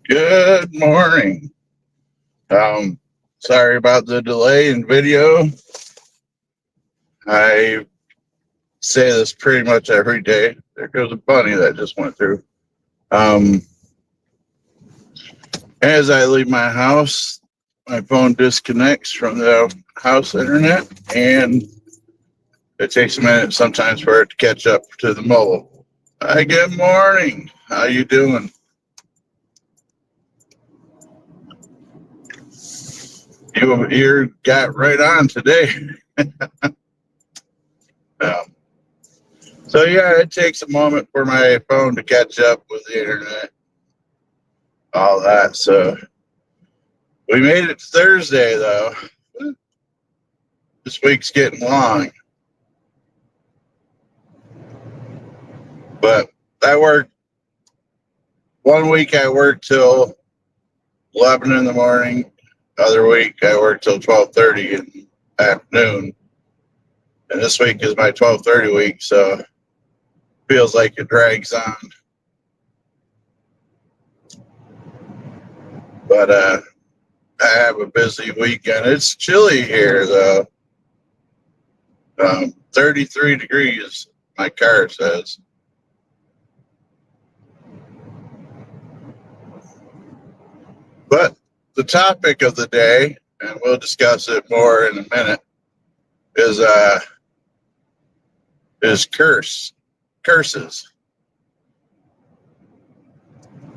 Good morning. Um, Sorry about the delay in video. I say this pretty much every day. There goes a bunny that just went through. Um, as I leave my house, my phone disconnects from the house internet, and it takes a minute sometimes for it to catch up to the mobile. Hi, good morning. How you doing? You got right on today. Um, so yeah, it takes a moment for my phone to catch up with the internet, all that. So we made it to Thursday though. This week's getting long, but I worked one week. I worked till 11 in the morning. Other week I worked till 12:30 in the afternoon. And this week is my 12:30 week, so feels like it drags on. But I have a busy weekend. It's chilly here though. 33 degrees, my car says. But the topic of the day, and we'll discuss it more in a minute, is curses,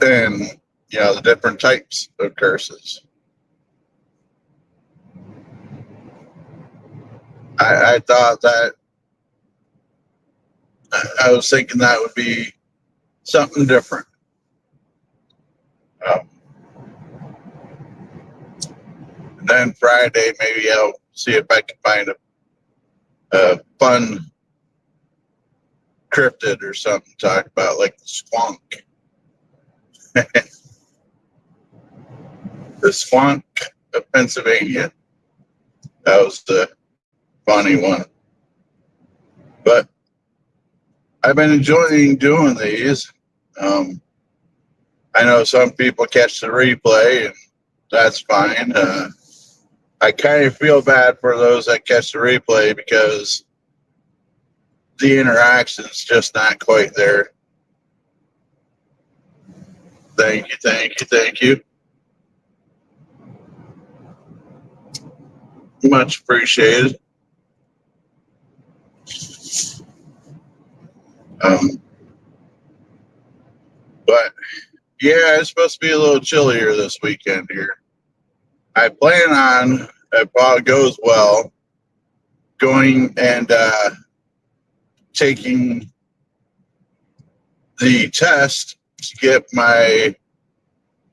and the different types of curses. I thought that I was thinking that would be something different. Um, and then Friday, maybe I'll see if I can find a fun cryptid or something to talk about, like the squonk. The squonk of Pennsylvania. That was the funny one. But I've been enjoying doing these. I know some people catch the replay, and that's fine. I kind of feel bad for those that catch the replay because the interaction's just not quite there. Thank you, thank you, thank you. Much appreciated. But yeah, it's supposed to be a little chillier this weekend here. I plan on, if all goes well, going and taking the test to get my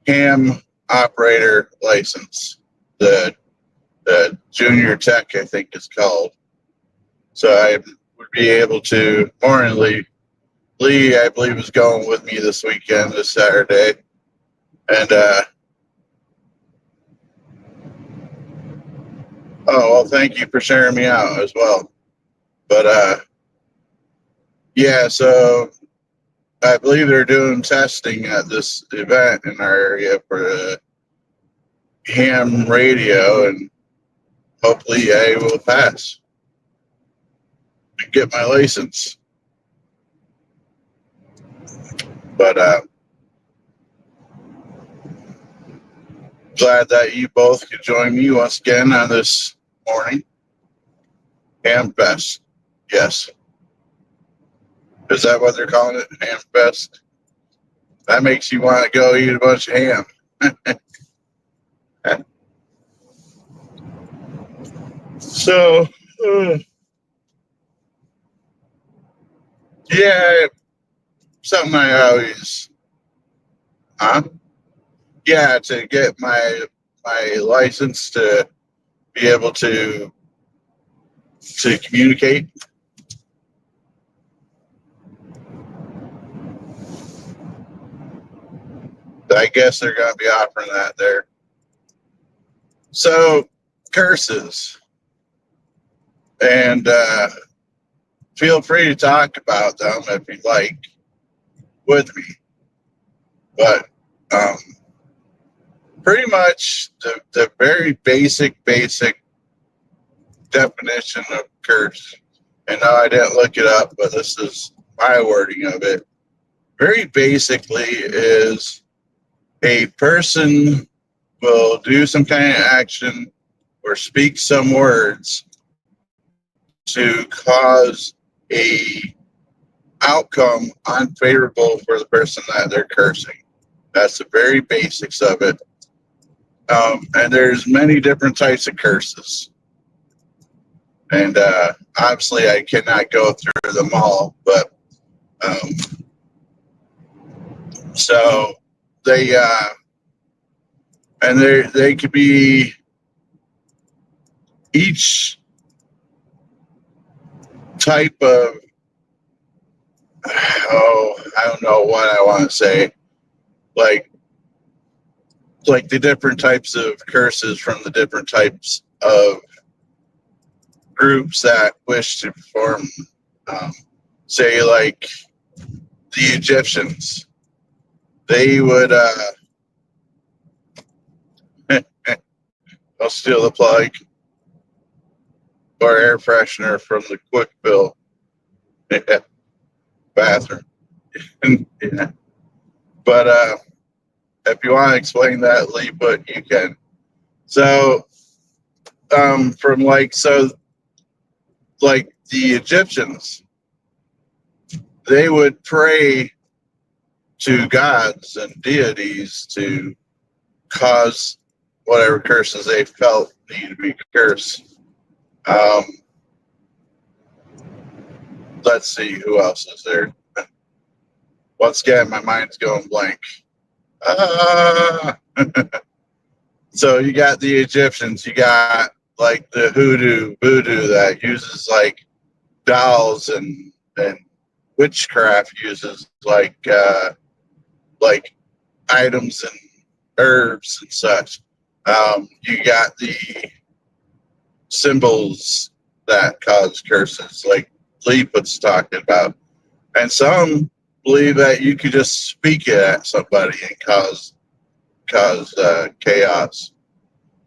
ham operator license, the junior tech, I think it's called. So I would be able to, morningly, Lee, I believe, is going with me this weekend, this Saturday. And, oh, well, thank you for sharing me out as well. But, yeah, so I believe they're doing testing at this event in our area for the ham radio, and hopefully I will pass and get my license. But glad that you both could join me once again on this morning. Ham Fest. Yes. Is that what they're calling it? Ham Fest? That makes you want to go eat a bunch of ham. So, yeah, something I always, yeah, to get my license to be able to communicate. I guess they're going to be offering that there. So, curses. And feel free to talk about them if you like with me. But pretty much the very basic definition of curse. And no, I didn't look it up, but this is my wording of it. Very basically is a person will do some kind of action or speak some words to cause a outcome unfavorable for the person that they're cursing. That's the very basics of it. And there's many different types of curses. And obviously I cannot go through them all, but so they could be each type of, I don't know what I want to say, like the different types of curses from the different types of groups that wish to perform, say like the Egyptians, they would I'll steal the plug or air freshener from the quick fill bathroom. Yeah. But if you want to explain that, Lee, but you can. So from like the Egyptians, they would pray to gods and deities to cause whatever curses they felt needed to be cursed. Let's see, who else is there? Once again, my mind's going blank. So you got the Egyptians, you got like the voodoo that uses like dolls and witchcraft uses like items and herbs and such. You got the symbols that cause curses, like Lee was talking about, and some believe that you could just speak it at somebody and cause chaos.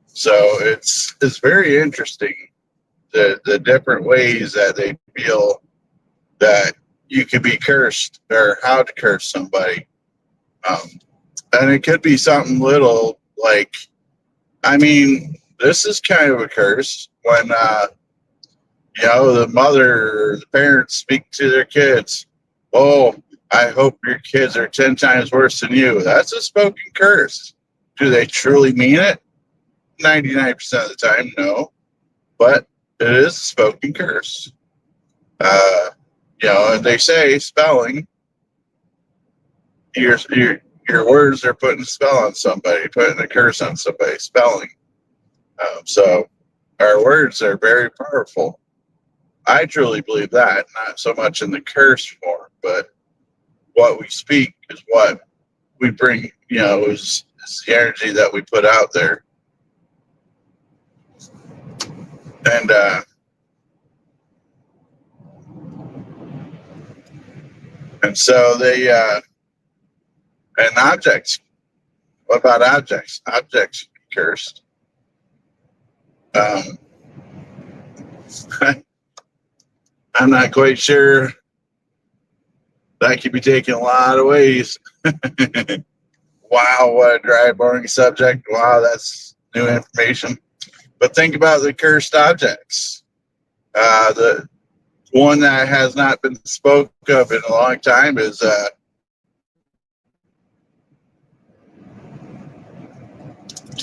So it's very interesting the different ways that they feel that you could be cursed or how to curse somebody. And it could be something little like, I mean, this is kind of a curse when the mother or the parents speak to their kids. Oh, I hope your kids are 10 times worse than you. That's a spoken curse. Do they truly mean it? 99% of the time, no. But it is a spoken curse. And they say spelling, your words are putting a spell on somebody, putting a curse on somebody, spelling. So our words are very powerful. I truly believe that, not so much in the curse form, but what we speak is what we bring, is the energy that we put out there. And so they, and objects. What about objects? Objects can be cursed. I'm not quite sure. That could be taken a lot of ways. Wow, what a dry, boring subject. Wow, that's new information. But think about the cursed objects. The one that has not been spoke of in a long time is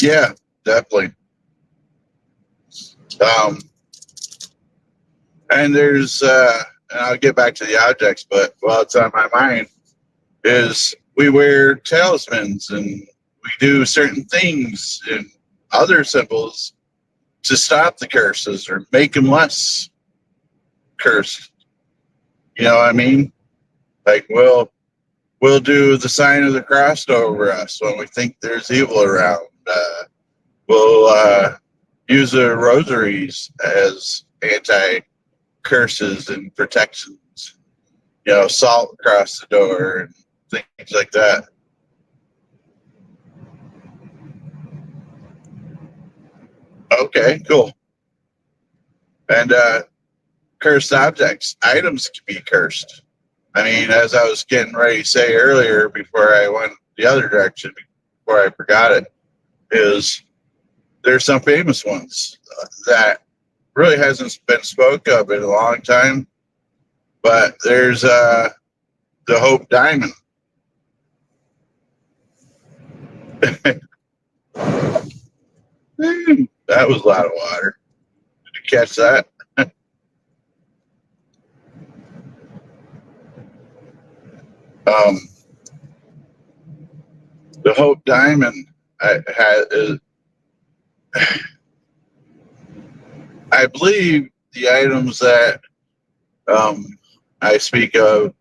yeah, definitely. And there's and I'll get back to the objects, but while it's on my mind, is we wear talismans and we do certain things and other symbols to stop the curses or make them less cursed. You know what I mean? Like we'll do the sign of the cross over us when we think there's evil around. We'll use the rosaries as anti-curses and protections. Salt across the door and things like that. Okay, cool. And cursed objects, items can be cursed. I mean, as I was getting ready to say earlier, before I went the other direction, before I forgot it, is there's some famous ones that really hasn't been spoke of in a long time. But there's the Hope Diamond. That was a lot of water. Did you catch that? um, the Hope Diamond I believe the items that I speak of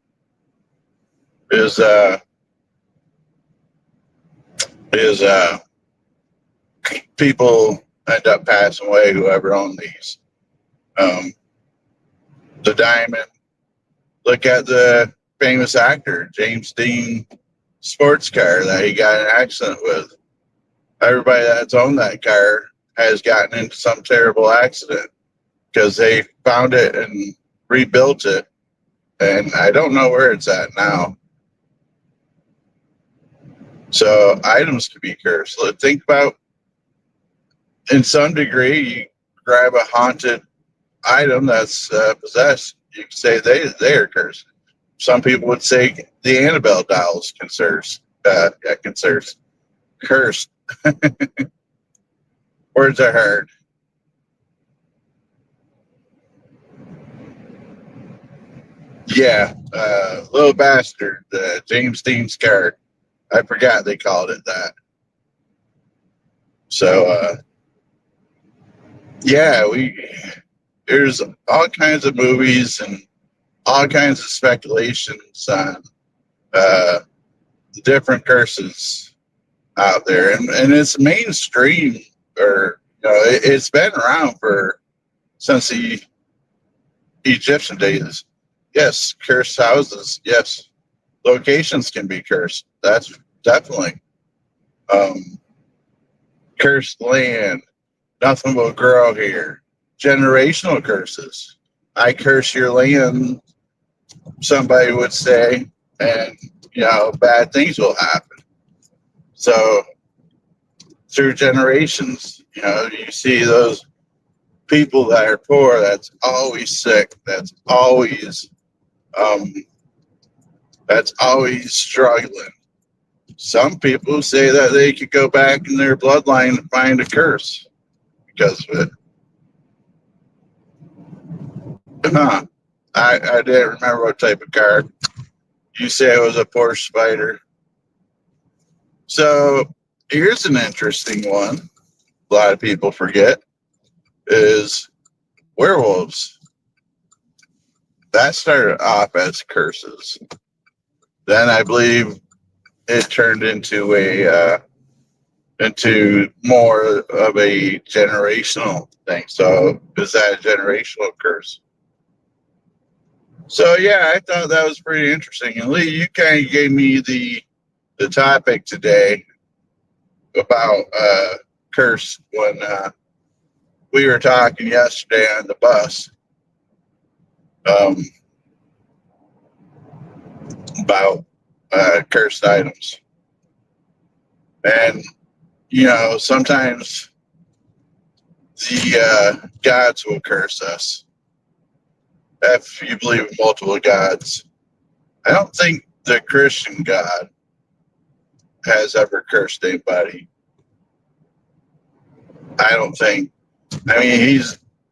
is people end up passing away, whoever owned these. The diamond. Look at the famous actor James Dean sports car that he got in an accident with. Everybody that's owned that car has gotten into some terrible accident because they found it and rebuilt it, and I don't know where it's at now. So items can be cursed. Think about, in some degree, you grab a haunted item that's possessed. You can say they are cursed. Some people would say the Annabelle doll is cursed. Words are hard. Yeah, little bastard, James Dean's car. I forgot they called it that. So yeah, there's all kinds of movies and all kinds of speculations on the different curses out there, and it's mainstream, or it's been around since the Egyptian days. Yes, cursed houses. Yes, locations can be cursed. That's definitely cursed land. Nothing will grow here. Generational curses. I curse your land, somebody would say, and bad things will happen. So through generations, you see those people that are poor, that's always sick, that's always struggling. Some people say that they could go back in their bloodline and find a curse because of it. Huh. I didn't remember what type of car. You say it was a Porsche Spider. So here's an interesting one. A lot of people forget is werewolves. That started off as curses. Then I believe it turned into more of a generational thing. So is that a generational curse? So yeah, I thought that was pretty interesting. And Lee, you kind of gave me the topic today about curse when we were talking yesterday on the bus about cursed items. And sometimes the gods will curse us. If you believe in multiple gods, I don't think the Christian God has ever cursed anybody. I don't think. I mean,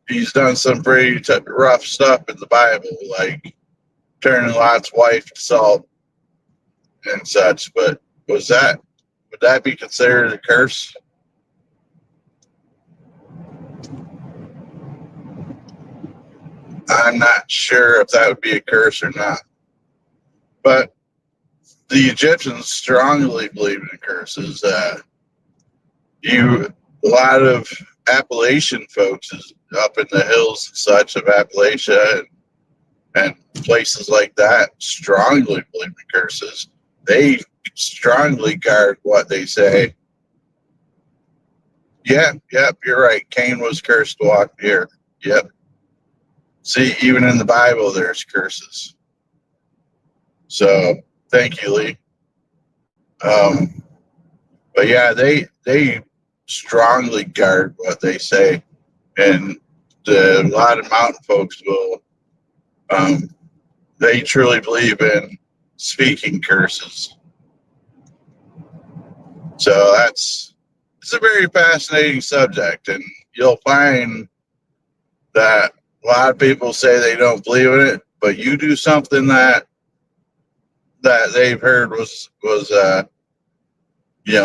he's done some pretty rough stuff in the Bible, like turning Lot's wife to salt and such. But would that be considered a curse? I'm not sure if that would be a curse or not. But the Egyptians strongly believed in curses. A lot of Appalachian folks is up in the hills and such of Appalachia and places like that strongly believe in curses. They strongly guard what they say. Yeah, yep, you're right. Cain was cursed to walk the earth. Yep. See, even in the Bible, there's curses. So thank you, Lee. Um, but yeah, they strongly guard what they say, and a lot of mountain folks will. Um, they truly believe in speaking curses. So it's a very fascinating subject, and you'll find that a lot of people say they don't believe in it, but you do something that they've heard was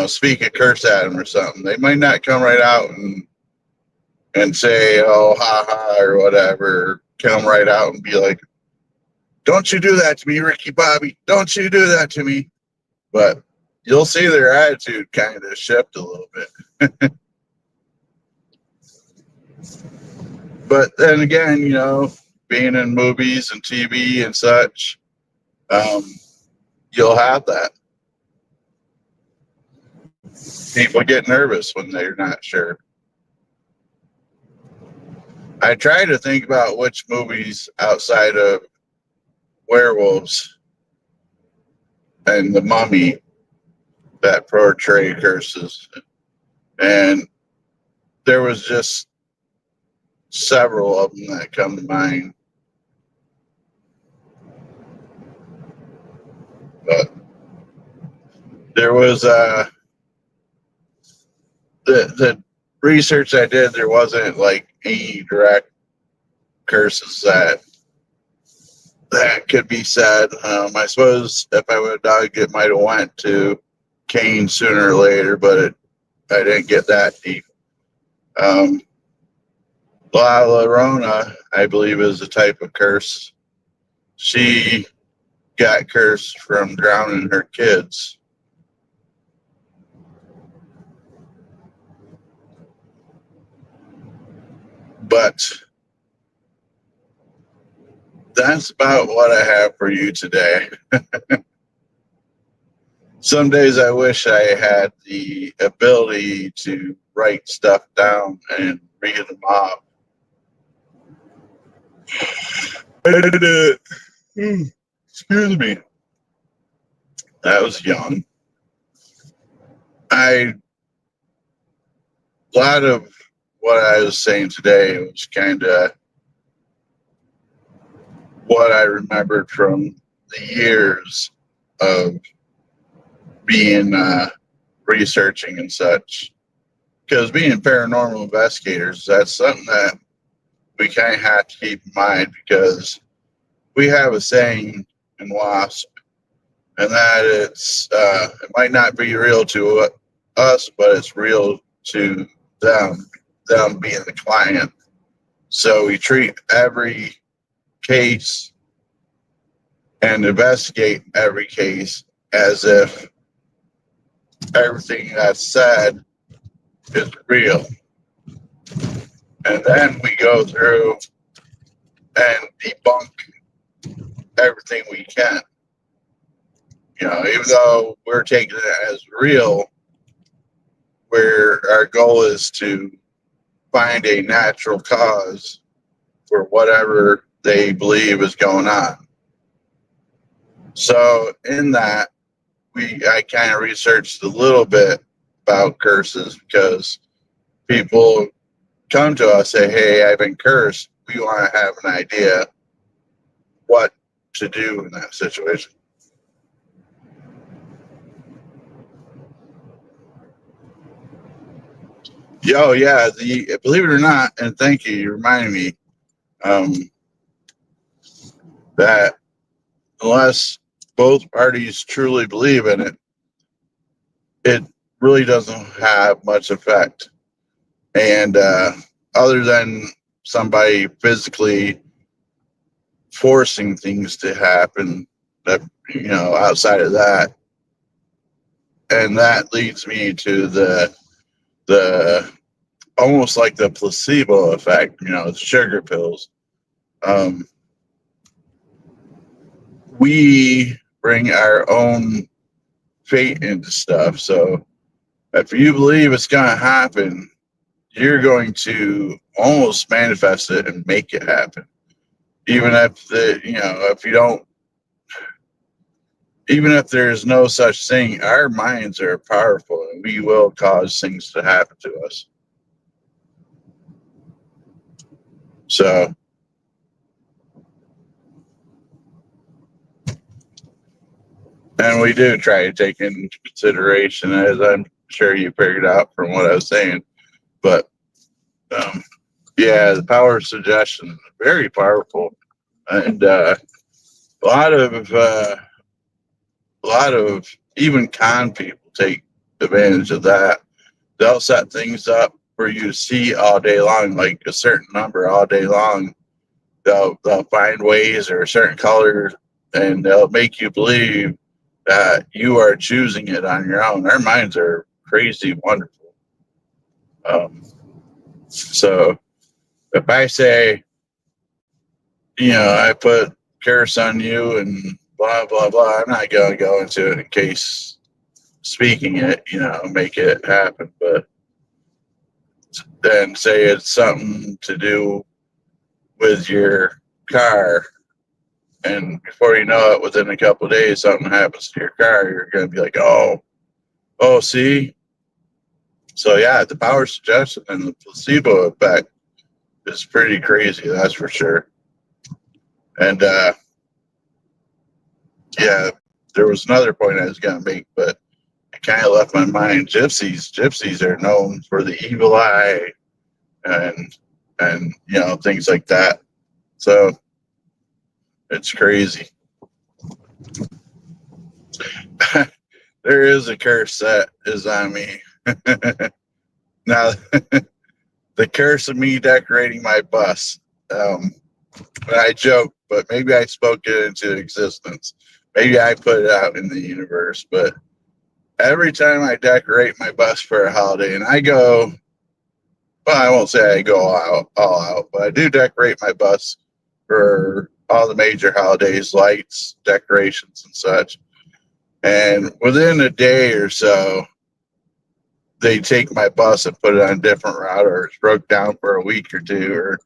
speak a curse at them or something. They might not come right out and say, oh, ha ha, or whatever. Come right out and be like, don't you do that to me, Ricky Bobby. Don't you do that to me. But you'll see their attitude kind of shift a little bit. But then again, being in movies and TV and such, you'll have that. People get nervous when they're not sure. I try to think about which movies outside of Werewolves and The Mummy that portray curses. And there was just several of them that come to mind. But there was the research I did, there wasn't like any direct curses that could be said. I suppose if I would have dug, it might have went to Cain sooner or later, but I didn't get that deep. La Llorona, I believe, is a type of curse. She got cursed from drowning her kids. But that's about what I have for you today. Some days I wish I had the ability to write stuff down and read them off. Excuse me. I was young. A lot of what I was saying today was kind of what I remembered from the years of being researching and such. Because being paranormal investigators, that's something that we kind of have to keep in mind, because we have a saying in WASP, and that it might not be real to us, but it's real to them being the client. So we treat every case and investigate every case as if everything that's said is real. And then we go through and debunk everything we can. Even though we're taking it as real, where our goal is to find a natural cause for whatever they believe is going on. So in that, I kind of researched a little bit about curses, because people come to us, say, hey, I've been cursed. We want to have an idea what to do in that situation. Yo, yeah, believe it or not, and thank you, you reminded me that unless both parties truly believe in it, it really doesn't have much effect. And other than somebody physically forcing things to happen, that outside of that, and that leads me to the almost like the placebo effect, the sugar pills. We bring our own fate into stuff. So if you believe it's going to happen, you're going to almost manifest it and make it happen. Even if if you don't, even if there's no such thing, our minds are powerful and we will cause things to happen to us. So, and we do try to take into consideration, as I'm sure you figured out from what I was saying. But yeah, the power of suggestion is very powerful, and a lot of even con people take advantage of that. They'll set things up for you to see all day long, like a certain number all day long. They'll find ways or a certain color, and they'll make you believe that you are choosing it on your own. Our minds are crazy wonderful. So if I say, I put curse on you and blah blah blah, I'm not going to go into it in case speaking it, make it happen. But then say it's something to do with your car, and before you know it, within a couple of days, something happens to your car. You're going to be like, oh, see. So yeah, the power of suggestion and the placebo effect is pretty crazy. That's for sure. And yeah, there was another point I was going to make, but it kind of left my mind. Gypsies are known for the evil eye, and things like that. So it's crazy. There is a curse that is on me. Now, the curse of me decorating my bus. I joke, but maybe I spoke it into existence. Maybe I put it out in the universe. But every time I decorate my bus for a holiday, and I go, well, I won't say I go all out, but I do decorate my bus for all the major holidays, lights, decorations, and such. And within a day or so, they take my bus and put it on a different route, or it's broke down for a week or two, or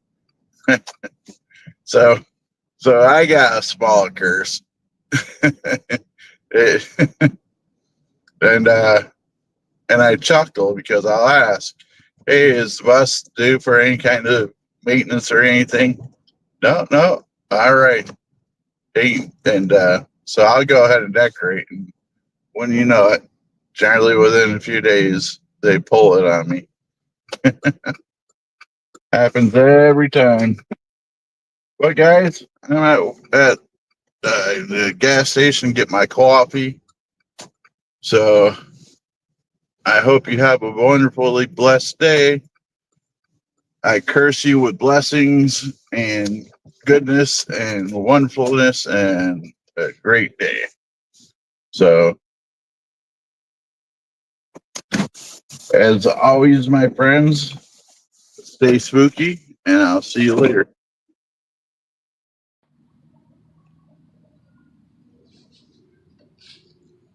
so I got a small curse. It, and I chuckle because I'll ask, hey, is the bus due for any kind of maintenance or anything? No. All right. Hey, and so I'll go ahead and decorate, and when you know it, generally within a few days, they pull it on me. Happens every time. But guys, I'm at the gas station get my coffee. So I hope you have a wonderfully blessed day. I curse you with blessings and goodness and wonderfulness and a great day. So, as always, my friends, stay spooky, and I'll see you later.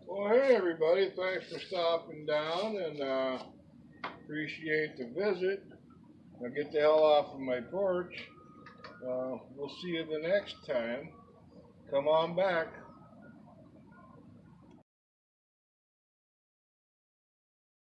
Well, hey everybody, thanks for stopping down and appreciate the visit. Now get the hell off of my porch. We'll see you the next time. Come on back.